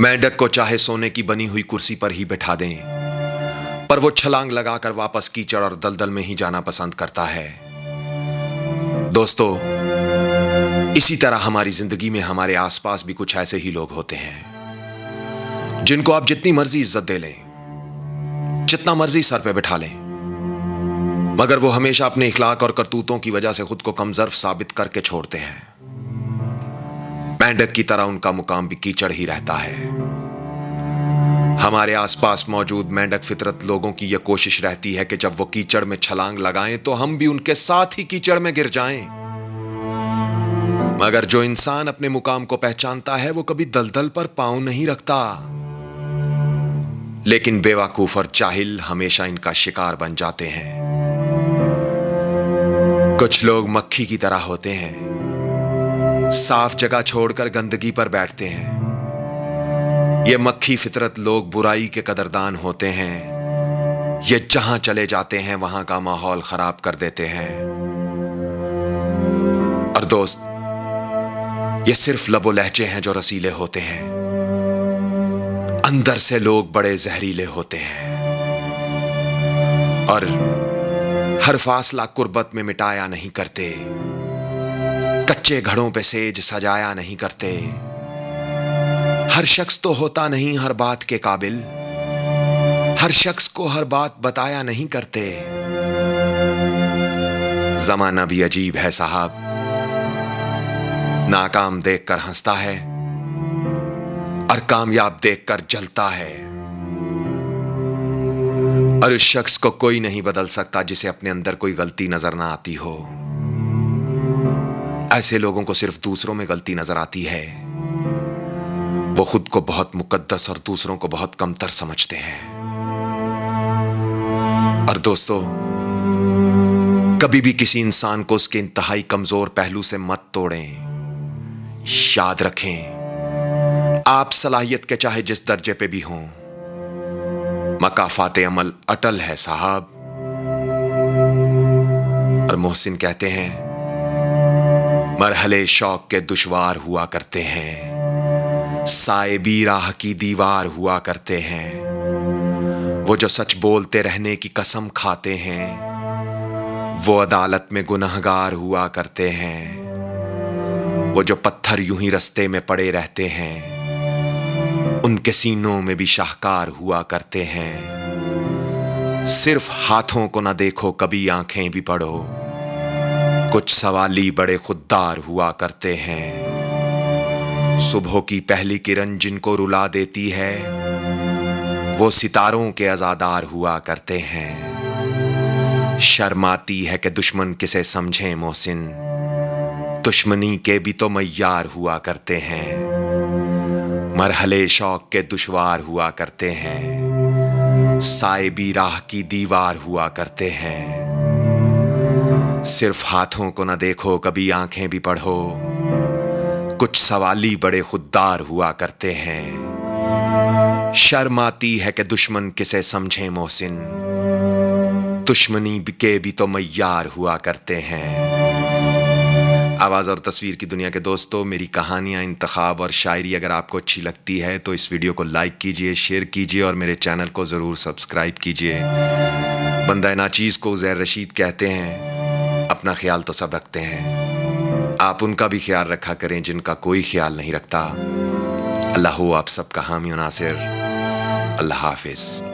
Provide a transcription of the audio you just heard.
मेंढक को चाहे सोने की बनी हुई कुर्सी पर ही बैठा दें, पर वो छलांग लगाकर वापस कीचड़ और दलदल में ही जाना पसंद करता है। दोस्तों, इसी तरह हमारी जिंदगी में हमारे आसपास भी कुछ ऐसे ही लोग होते हैं जिनको आप जितनी मर्जी इज्जत दे लें, जितना मर्जी सर पे बिठा लें, मगर वो हमेशा अपने इखलाक और करतूतों की वजह से खुद को कमजोर साबित करके छोड़ते हैं। मेंढक की तरह उनका मुकाम भी कीचड़ ही रहता है। हमारे आसपास मौजूद मेंढक फितरत लोगों की यह कोशिश रहती है कि जब वो कीचड़ में छलांग लगाएं तो हम भी उनके साथ ही कीचड़ में गिर जाएं। मगर जो इंसान अपने मुकाम को पहचानता है वो कभी दलदल पर पांव नहीं रखता, लेकिन बेवकूफ और जाहिल हमेशा इनका शिकार बन जाते हैं। कुछ लोग मक्खी की तरह होते हैं, साफ जगह छोड़कर गंदगी पर बैठते हैं। ये मक्खी फितरत लोग बुराई के कदरदान होते हैं। ये जहां चले जाते हैं वहां का माहौल खराब कर देते हैं। और दोस्त, ये सिर्फ लबो लहजे हैं जो रसीले होते हैं, अंदर से लोग बड़े जहरीले होते हैं। और हर फासला कुर्बत में मिटाया नहीं करते, कच्चे घड़ों पे सेज सजाया नहीं करते। हर शख्स तो होता नहीं हर बात के काबिल, हर शख्स को हर बात बताया नहीं करते। जमाना भी अजीब है साहब, नाकाम देखकर हंसता है और कामयाब देखकर जलता है। और उस शख्स को कोई नहीं बदल सकता जिसे अपने अंदर कोई गलती नजर ना आती हो। ऐसे लोगों को सिर्फ दूसरों में गलती नजर आती है। वो खुद को बहुत मुकद्दस और दूसरों को बहुत कमतर समझते हैं। और दोस्तों, कभी भी किसी इंसान को उसके इंतहाई कमजोर पहलू से मत तोड़ें। याद रखें, आप सलाहियत के चाहे जिस दर्जे पे भी हों, मकाफाते अमल अटल है साहब। और मोहसिन कहते हैं, मरहले शौक के दुश्वार हुआ करते हैं, साइबी राह की दीवार हुआ करते हैं। वो जो सच बोलते रहने की कसम खाते हैं, वो अदालत में गुनहगार हुआ करते हैं। वो जो पत्थर यूं ही रस्ते में पड़े रहते हैं, उनके सीनों में भी शाहकार हुआ करते हैं। सिर्फ हाथों को ना देखो, कभी आंखें भी पढ़ो। कुछ सवाली बड़े खुददार हुआ करते हैं। सुबह की पहली किरण जिनको रुला देती है, वो सितारों के अज़ादार हुआ करते हैं। शर्म आती है कि दुश्मन किसे समझे मोहसिन, दुश्मनी के भी तो मय्यार हुआ करते हैं। मरहले शौक के दुश्वार हुआ करते हैं, साइबी राह की दीवार हुआ करते हैं। सिर्फ हाथों को न देखो, कभी आंखें भी पढ़ो। कुछ सवाली बड़े खुददार हुआ करते हैं। शर्म आती है कि दुश्मन किसे समझे मोहसिन, दुश्मनी के भी तो मय्यार हुआ करते हैं। आवाज़ और तस्वीर की दुनिया के दोस्तों, मेरी कहानियाँ, इंतखाब और शायरी अगर आपको अच्छी लगती है तो इस वीडियो को लाइक कीजिए, शेयर कीजिए और मेरे चैनल को ज़रूर सब्सक्राइब कीजिए। बंदा नाचीज़ को उज़ैर रशीद कहते हैं, अपना ख्याल तो सब रखते हैं, आप उनका भी ख्याल रखा करें जिनका कोई ख्याल नहीं रखता। अल्लाह हो आप सबका हामी और नासिर। अल्लाह हाफिज़।